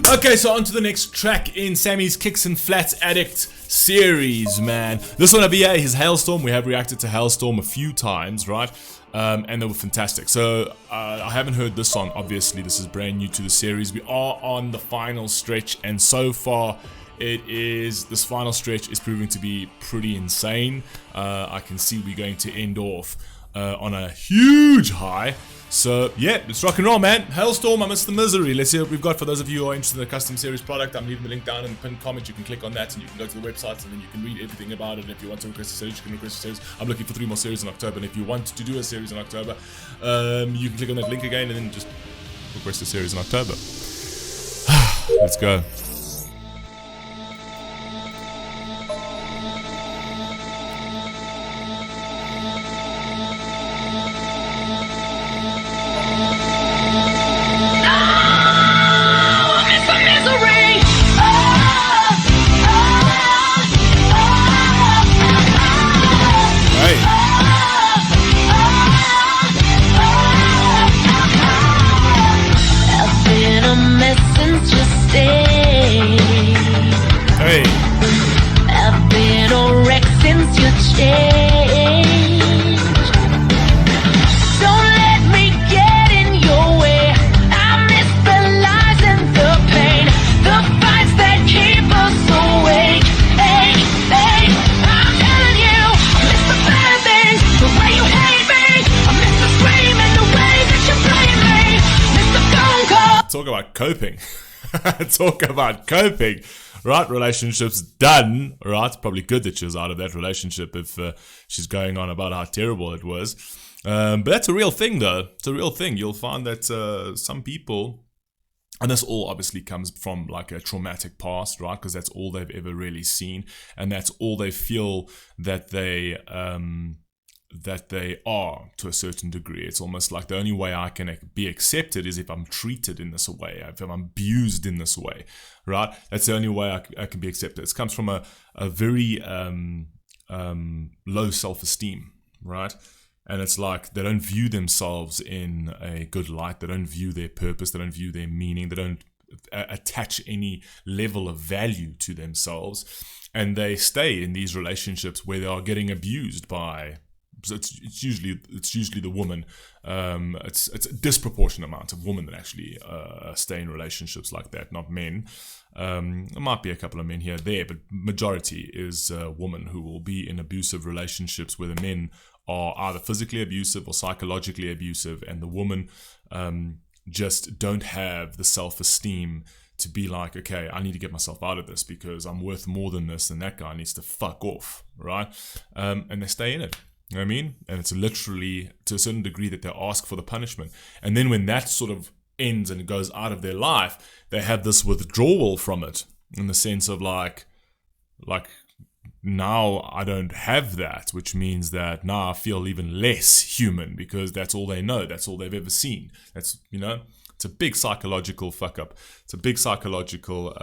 Okay, so on to the next track in Sammy's Kicks and Flats Addict series, man. This one over here is Halestorm. We have reacted to Halestorm a few times, right? And they were fantastic. So I haven't heard this song, obviously. This is brand new to the series. We are on the final stretch, and so far this final stretch is proving to be pretty insane. I can see we're going to end off on a huge high. So yeah, let's rock and roll, man. Halestorm, I miss the misery. Let's see what we've got. For those of you who are interested in the custom series product, I'm leaving the link down in the pinned comment. You can click on that and you can go to the website and then you can read everything about it. And if you want to request a series, you can request a series. I'm looking for 3 more series in October, and if you want to do a series in October, you can click on that link again and then just request a series in October. Let's go. I've been a wreck since you changed. Don't let me get in your way. I miss the lies and the pain, the fights that keep us awake. Hey, hey, I'm telling you, I miss the bad things, the way you hate me. I miss the scream and the way that you blame me. Miss the phone call. Talk about coping. Talk about coping. Right, relationship's done. Right, probably good that she was out of that relationship if she's going on about how terrible it was. But that's a real thing, though. It's a real thing. You'll find that some people, and this all obviously comes from like a traumatic past, right? Because that's all they've ever really seen, and that's all they feel that they are to a certain degree. It's almost like the only way I can be accepted is if I'm treated in this way, if I'm abused in this way, right? That's the only way I can be accepted. It comes from a very low self-esteem, right? And it's like they don't view themselves in a good light. They don't view their purpose. They don't view their meaning. They don't attach any level of value to themselves. And they stay in these relationships where they are getting abused by... So it's usually the woman. It's a disproportionate amount of women that actually stay in relationships like that, not men. There might be a couple of men here or there, but majority is women who will be in abusive relationships where the men are either physically abusive or psychologically abusive, and the women just don't have the self-esteem to be like, okay, I need to get myself out of this because I'm worth more than this, and that guy needs to fuck off, right? And they stay in it. You know what I mean? And it's literally to a certain degree that they ask for the punishment. And then when that sort of ends and it goes out of their life, they have this withdrawal from it in the sense of like now I don't have that, which means that now I feel even less human because that's all they know. That's all they've ever seen. That's, you know, it's a big psychological fuck up. It's a big psychological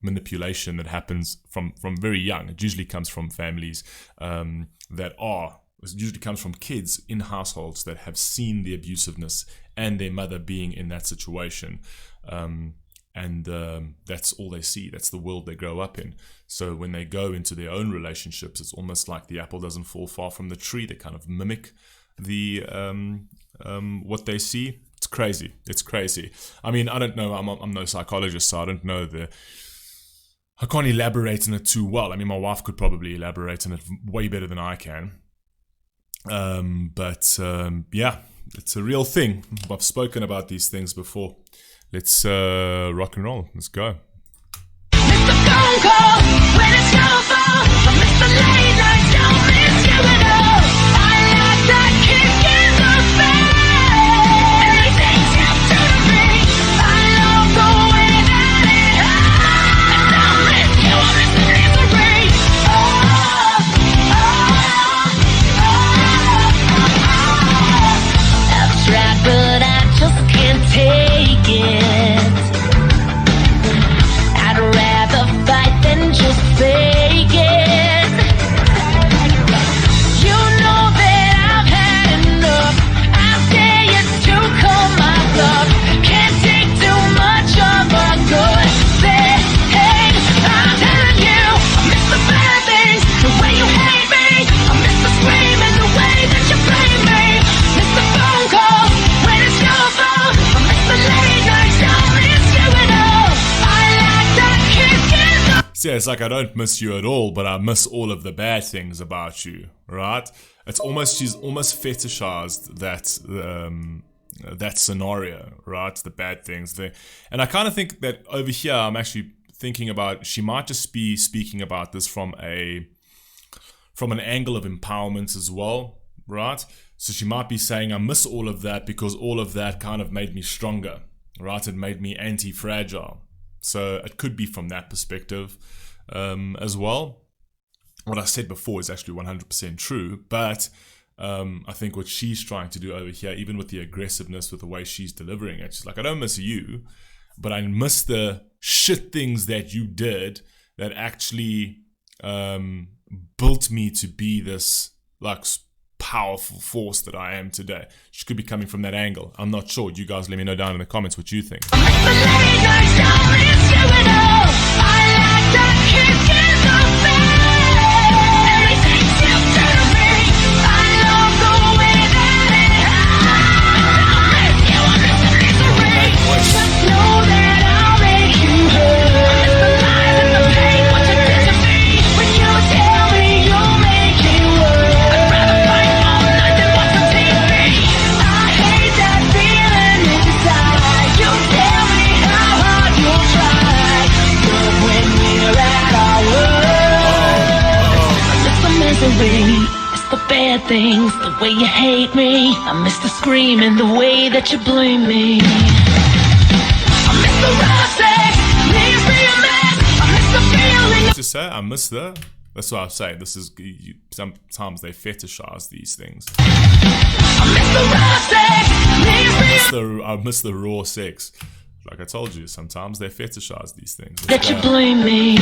manipulation that happens from very young. It usually comes from families it usually comes from kids in households that have seen the abusiveness and their mother being in that situation. And that's all they see. That's the world they grow up in. So when they go into their own relationships, it's almost like the apple doesn't fall far from the tree. They kind of mimic the what they see. It's crazy. It's crazy. I mean, I don't know. I'm no psychologist, so I don't know I can't elaborate on it too well. I mean, my wife could probably elaborate on it way better than I can. Yeah, it's a real thing. I've spoken about these things before. Let's rock and roll. Let's go. Miss the phone call when it's your fault. I miss the late nights, don't miss you at all. I like that kick in the face. Everything's up to me. I love the way that it hurts. I don't miss you, I miss the misery. I've tried, but I just can't take it. I'd rather fight than just fake it. So yeah, it's like I don't miss you at all, but I miss all of the bad things about you, right? It's almost, she's almost fetishized that scenario, right? The bad things there. And I kind of think that over here, I'm actually thinking about, she might just be speaking about this from an angle of empowerment as well, right? So she might be saying, I miss all of that because all of that kind of made me stronger, right? It made me anti-fragile. So it could be from that perspective as well. What I said before is actually 100% true, but I think what she's trying to do over here, even with the aggressiveness, with the way she's delivering it, she's like, I don't miss you, but I miss the shit things that you did that actually built me to be this like powerful force that I am today. She could be coming from that angle. I'm not sure. You guys let me know down in the comments what you think. It's the bad things, the way you hate me. I miss the screaming, the way that you blame me. I miss the raw sex, me being mad. I miss the feeling. Just say, I miss the. That's what I say. This is sometimes they fetishize these things. I miss the raw sex, I miss the raw sex. Like I told you, sometimes they fetishize these things. That you blame me.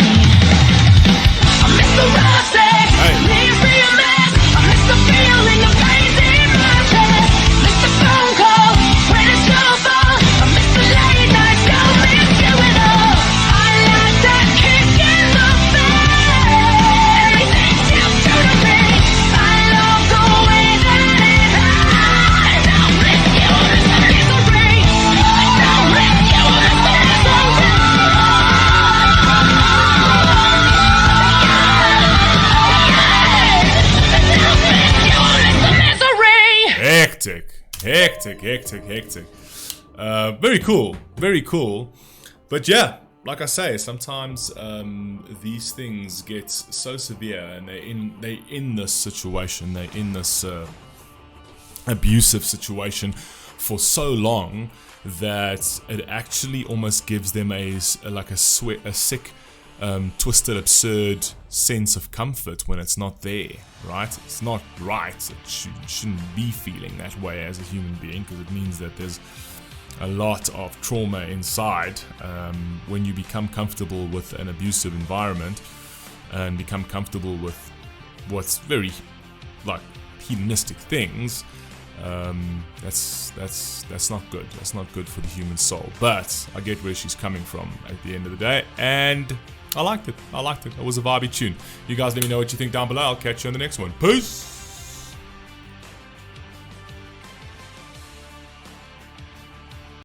I miss the raw sex, me being mad. I miss the feeling of pain in my chest. Miss the phone call when it's your fault. I miss the late nights, don't miss you at all. I like that kick in the face. Everything's you do to me. I love the way that it hurts. I don't miss you, miss the misery. I don't miss you, miss the misery. Hectic. Very cool. But yeah, like I say, sometimes these things get so severe, and they're in this situation, they're in this abusive situation for so long that it actually almost gives them a sick, twisted, absurd sense of comfort when it's not there, right? It's not right. It shouldn't be feeling that way as a human being, because it means that there's a lot of trauma inside. When you become comfortable with an abusive environment and become comfortable with what's very like hedonistic things, that's not good. That's not good for the human soul. But I get where she's coming from at the end of the day, and I liked it. It was a vibey tune. You guys let me know what you think down below. I'll catch you on the next one. Peace!